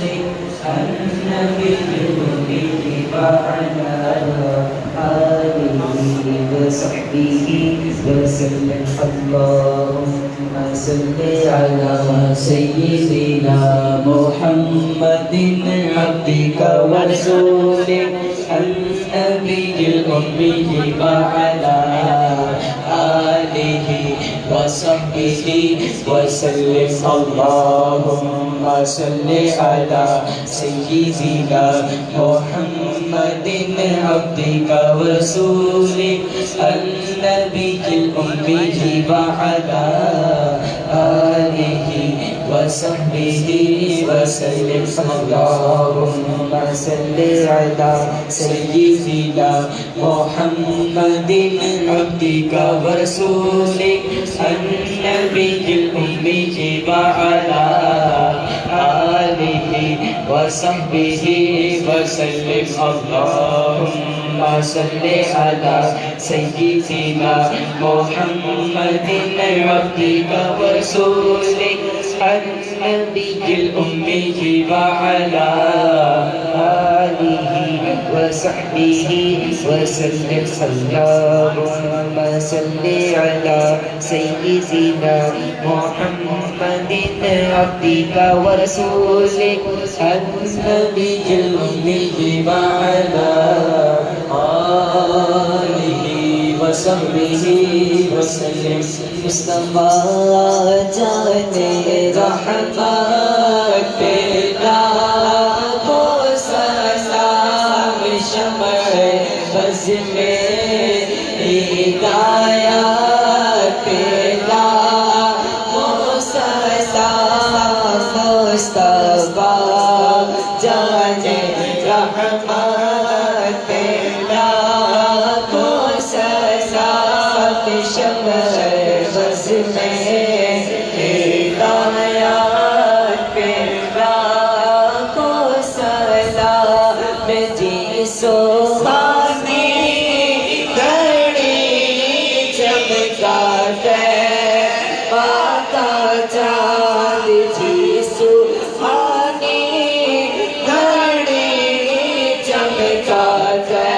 النبي الأمي وعلى آله وصحبه وسلم اللهم صل على سيدنا محمد عبدك ورسولك النبي الأمي وعلى آله وصحبه وسلم اللهم صل على سيدنا محمد عبدك ورسولك النبي الأمي وعلى آله وصحبه وسلم اللهم صل على سيدنا محمد عبدك ورسولك النبي الأمي وعلى آله وصحبه وسلم اللهم صل على سيدنا محمد عبدك ورسولك النبي الأمي وعلى آله وصحبه وسلم اللهم صل على سيدنا محمد عبدك ورسولك النبي الأمي وعلى آله وصحبه وسلم مصطفیٰ جانے رحمت پیدا کو سلام شمع بز میں ہدایت پیدا کو مصطفیٰ جانے رحمت پیدا کو سلام شمع بز میں ہدایت پیدا کو سلام جی سوانی گھڑی چمکا ہے پاتا چاند جی سوانی گھڑی چمکا ہے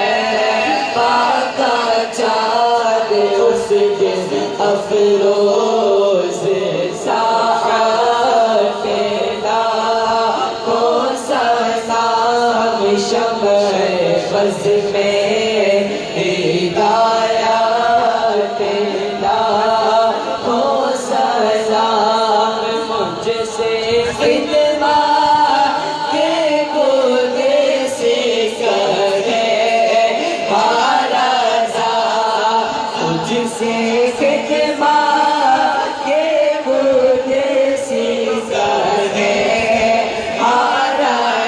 پاتا چاند اس دن افروز ساعت پیدا کو سلام شمع بز میں ہدایت پیدا کو سلام مجھ سے خدمت کے گودے سے کرے رضا مجھ سے خدمت کے گودے سے کرے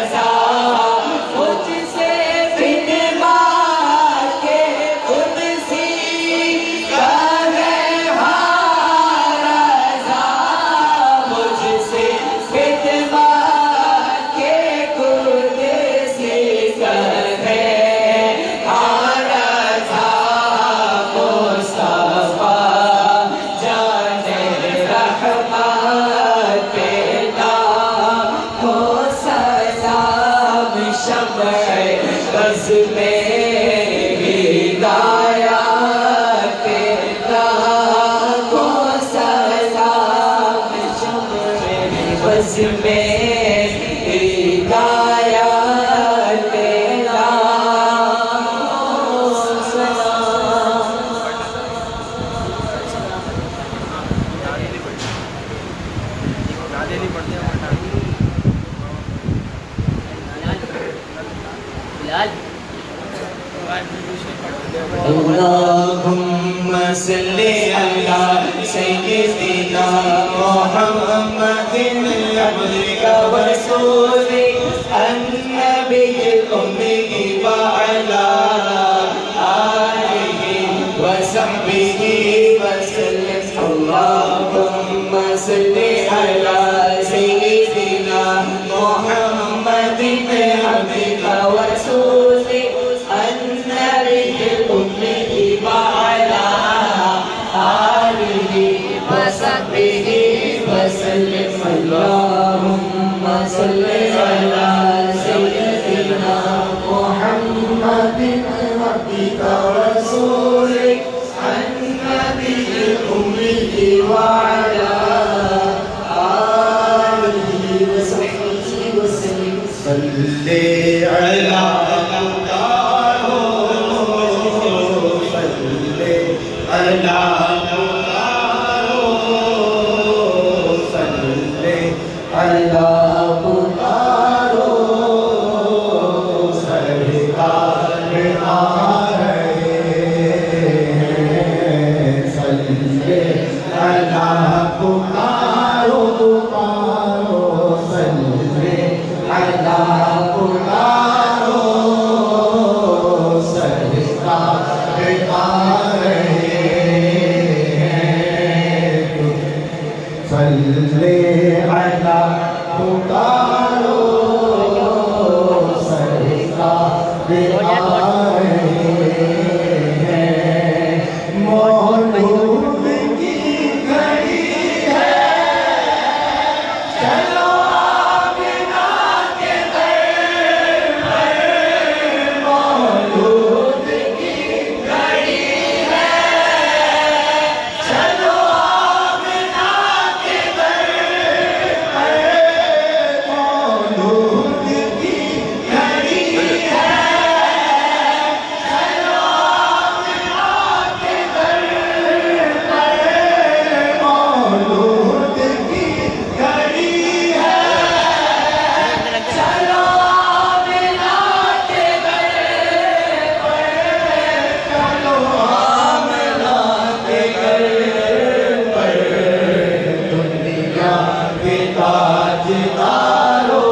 رضا مجھ سے خدمت کے خود سی کرے رضا مجھ سے خدمت کے خود سی کرے رضا مصطفیٰ جانے رحمت پیدا کو سلام شمع بز میں ہدایت پیدا کو سلام شمع بز میں ہدایت پیدا کو سلام اللهم صل على سيدنا محمد عبدك ورسولك النبي الأمي وعلى آله وصحبه وسلم اللهم صل على سيدنا محمد عبدك ورسولك النبي الأمي وعلى آله وصحبه وسلم اللهم صل على صلی علی پکارو صلی علی پکارو صلی علی پکارو سرکار آ رہے ہیں صلی علی پکارو پکارو صلی علی پکارو سرکار آ رہے ہیں صلی علی پکارو سرکار آ رہے ہیں مولود کی گھڑی ہے چلو آمنہ کے در پر مولود کی گھڑی ہے چلو آمنہ کے در پر مولود کی گھڑی ہے چلو آمنہ کے در پر مولود کی گھڑی ہے چلو آمنہ کے در پر چلو آمنہ کے در پر دنیا کے تاجدارو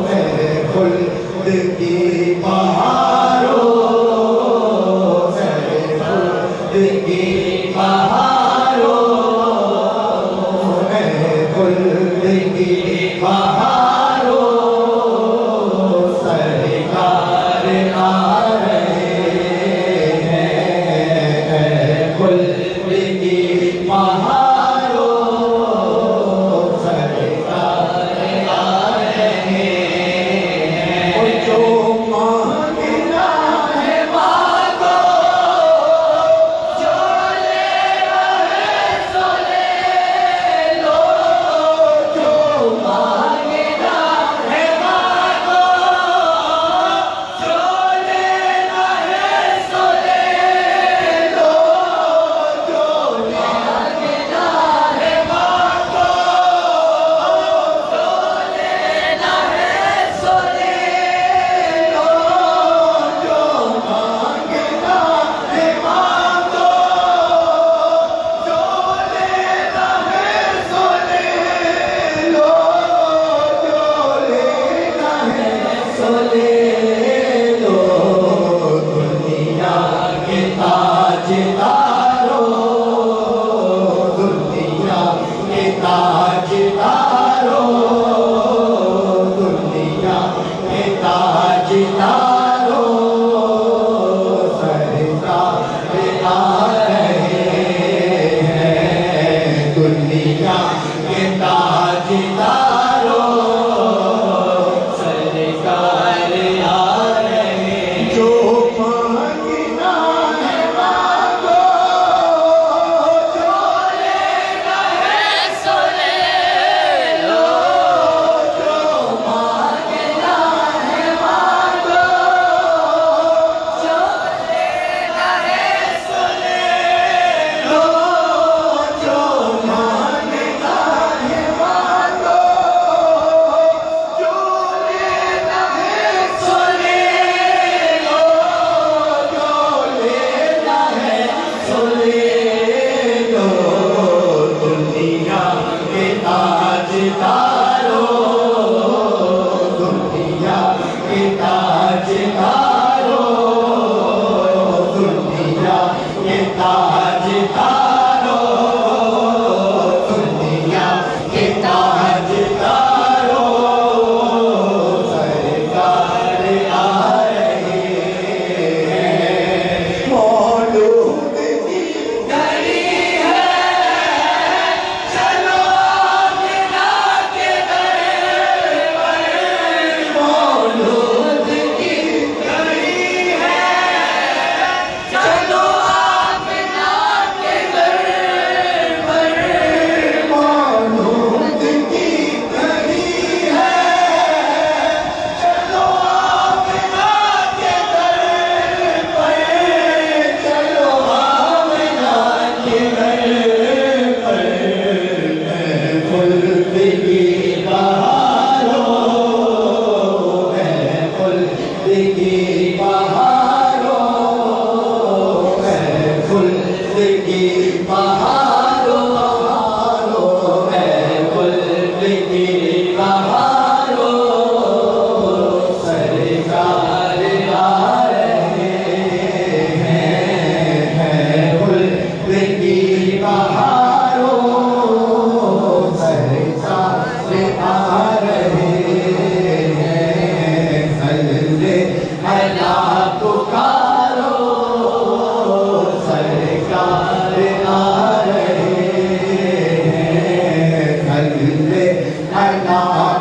میرے خلد کی بہارو میرے خلد کی بہارو میرے خلد کی بہارو سرکار آ رہے ہیں خلد کی بہارو سرکار آ رہے ہیں جو مانگنا ہے مانگو جو لینا ہے سو لے لو جو مانگنا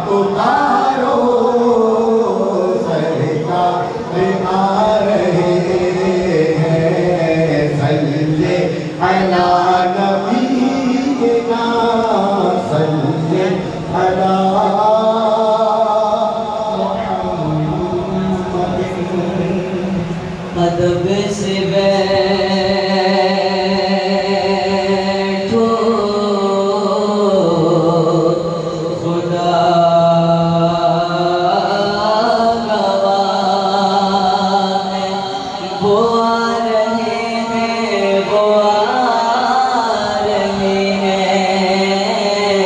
پکارو سرکار آ رہے ہیں صلی علی نبینا صلی علی ادب سے بیٹھو خدا گواہ ہے وہ آ رہے ہیں وہ آ رہے ہیں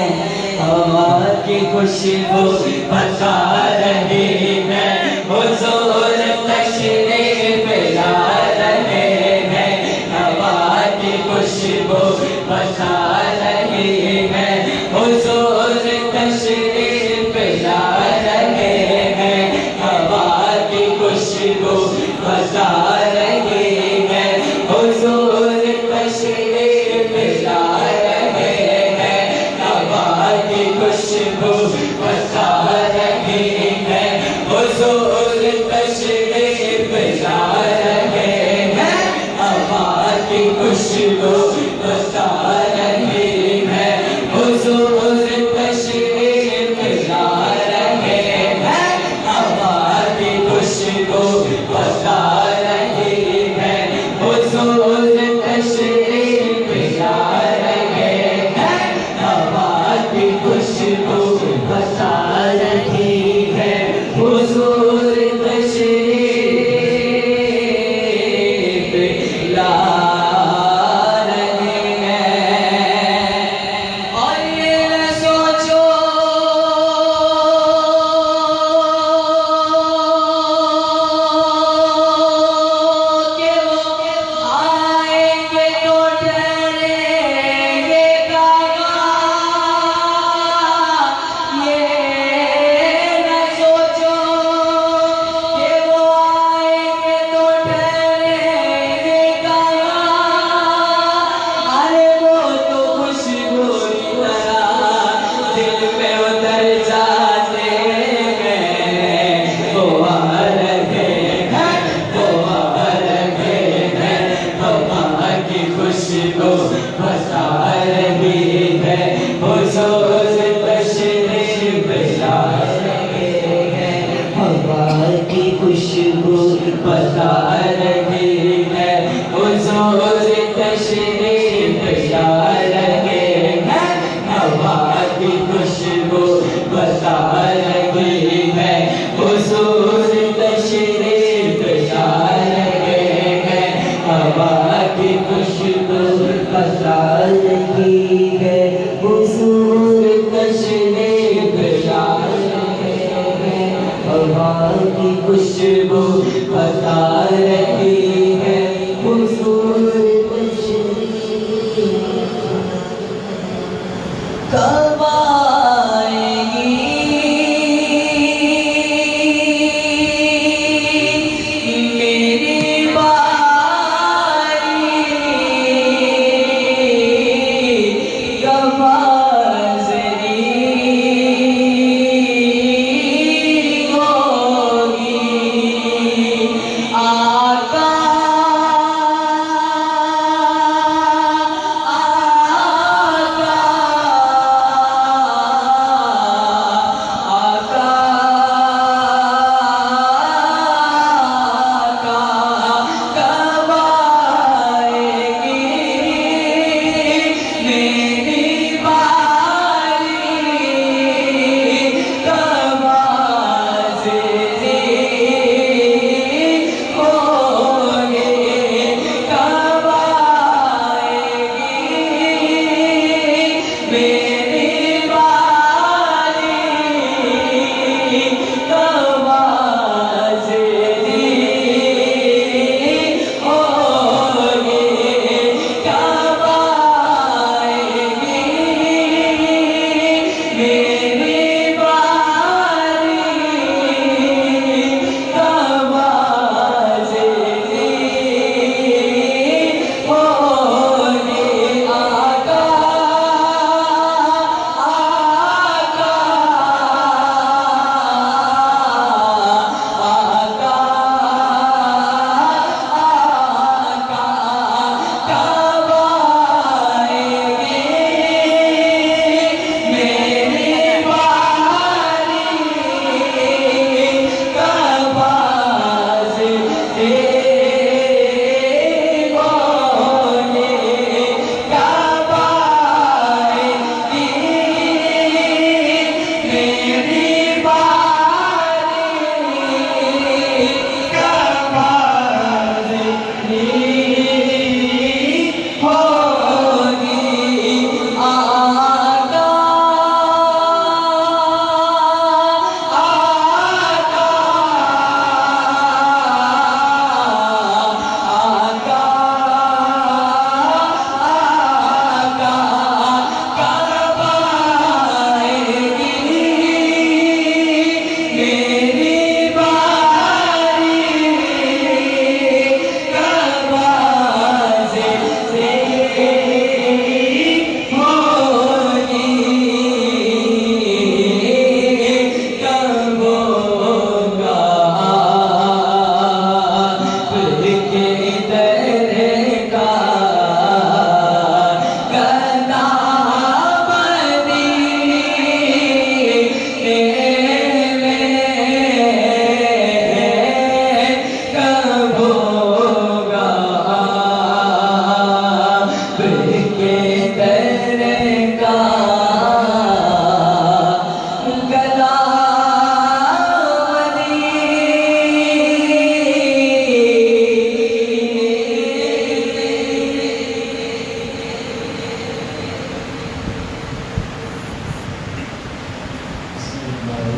ہوا کی خوشبو بتا رہی ہے حضور تشریف لا رہے ہیں ہوا کی خوشبو بتا رہی ہے حضور تشریف لا رہے ہیں ہوا کی خوشبو بتا رہی ہے حضور تشریف لا رہے ہیں ہوا کی خوشبو بتا رہی ہے حضور تشریف لا رہے ہیں ہوا کی خوشبو بتا رہی ہے حضور تشریف لا رہے ہیں ہوا کی خوشبو بتا رہی ہے حضور تشریف لا رہے ہیں ہوا کی خوشبو بتا رہی ہے حضور تشریف لا رہے ہیں اور یہ نہ سوچو کہ وہ آئیں گے تو ڈریں گے کہاں یہ نہ سوچو کہ وہ آئیں گے تو ڈریں گے کہاں ارے وہ تو خوشبو کی طرح دل پہ اتر جاتے ہیں وہ آ رہے ہیں وہ آ رہے ہیں ہوا کی خوشبو بتا رہی ہے حضور تشریف لا رہے ہیں ہوا کی خوشبو بتا رہی ہے حضور تشریف لا رہے ہیں ہوا کی خوشبو بتا رہی ہے حضور تشریف لا رہے ہیں ہوا کی خوشبو بتا رہی ہے حضور تشریف لا رہے ہیں ہوا کی خوشبو بتا رہی ہے حضور تشریف کب آئیں گی میری باری کب حاضری ہوگی آقا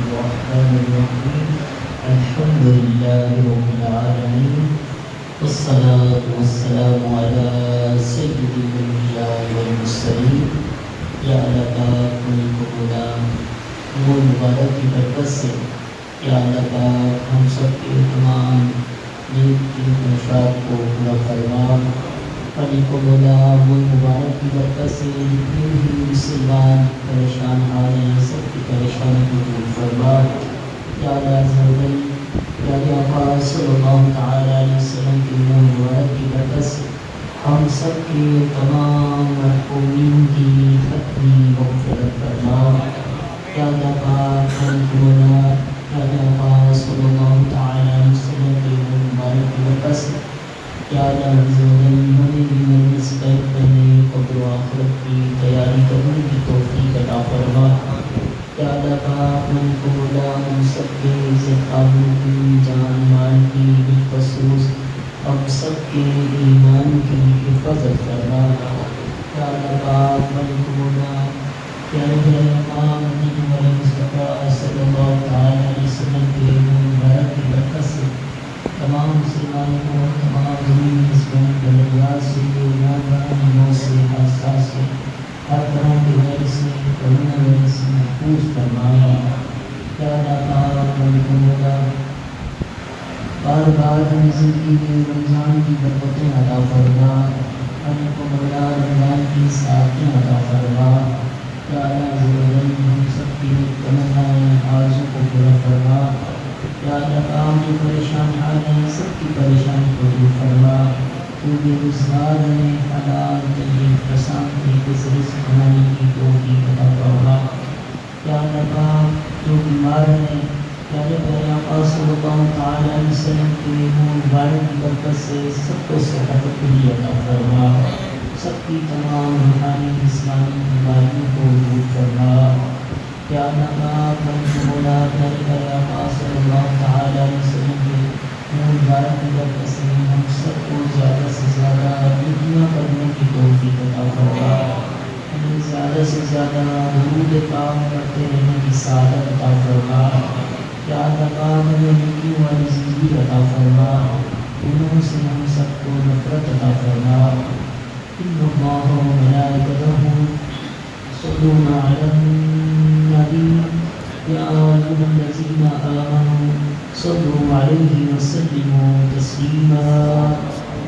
الرحمن الرحيم الحمد لله رب العالمين والصلاة والسلام على سيد الأنبياء والمرسلين یا اللہ پاک ان کو بولا وہ مبارک کی برکت سے یا اللہ پاک ہم سب کے تمام نیک کی خواہشات کو پورا فرما علی کو بولا وہ مبارک کی برکت سے جتنے بھی مسلمان پریشان حال ہیں سب کی پریشانی کو دور فرما یا اللہ عز و جل پیارے آقا صلی اللہ تعالی علیہ وسلم کی وہ مبارک کی برکت سے ہم سب کے تمام مرحومین کی ختمی مغفرت فرما یا اللہ پاک ہم کو بولا یا اللہ پاک صلی اللہ تعالی علیہ وسلم کے مبارک کی برکت سے یا اللہ عز و جل ہمیں بھی مرنے سے پہلے قبر و آخرت کی تیاری کرنے کی توفیق عطا فرما یا اللہ پاک ہم کو بولا ہم سب کے عزت آبرو کی جان مال کی بالخصوص ہم سب کے ایمان کی حفاظت فرما یا اللہ پاک ہم کو بولا پیارے امام نبی علیہ مصطفیٰ صلی اللہ تعالی علیہ وسلم کے مبارک کی برکت سے تمام مسلمانوں کو تمام زمین اسلام بلدیات سے نادان سے حادثات سے ہر طرح کے غیر سے کرونا وائرس سے محفوظ فرمایا یا اللہ پاک ہم کو بولا بار بار ہمیں زندگی میں رمضان کی برکتیں عطا فرما ہم کو مولا رمضان کی ساعتیں عطا فرما یا اللہ عز و جل ہم سب کی تمنائیں آرزو کو پورا فرما یا اللہ پاک جو پریشان حال ہیں سب کی پریشانی کو دور فرما جو بے روزگار ہیں حلال طیب آسان طریقے سے رزق کمانے کی توفیق عطا فرما یا اللہ پاک جو بیمار ہیں پیارے پیارے آقا صلی اللہ تعالی علیہ وسلم کے مبارک کی برکت سے سب کو صحت بھی عطا فرما سب کی تمام روحانی جسمانی بیماریوں کو دور فرما یا اللہ پاک ہم کو بولا پیارے پیارے آقا صلی اللہ تعالی علیہ وسلم کے مبارک کی برکت سے ہم سب کو زیادہ سے زیادہ نیکیاں کرنے کی توفیق عطا فرما ہمیں زیادہ سے زیادہ درود پاک کرتے رہنے کی سعادت عطا فرما یا اللہ پاک ہمیں نیکی والی زندگی عطا فرما گناہوں سے ہم سب کو نفرت عطا فرما ان اللہ و ملائکتہ یصلون علی النبی یا ایھا الذین آمنوا صلوا علیہ وسلموا تسلیما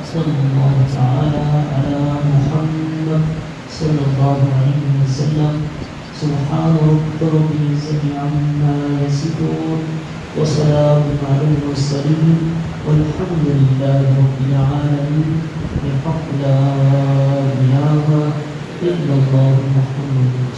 صلی اللہ تعالی علی محمد صلی اللہ علیہ وسلم سبحان ربك رب العزة عما يصفون وسلام على المرسلين والحمد لله رب العالمين بحق لا إله إلا الله محمد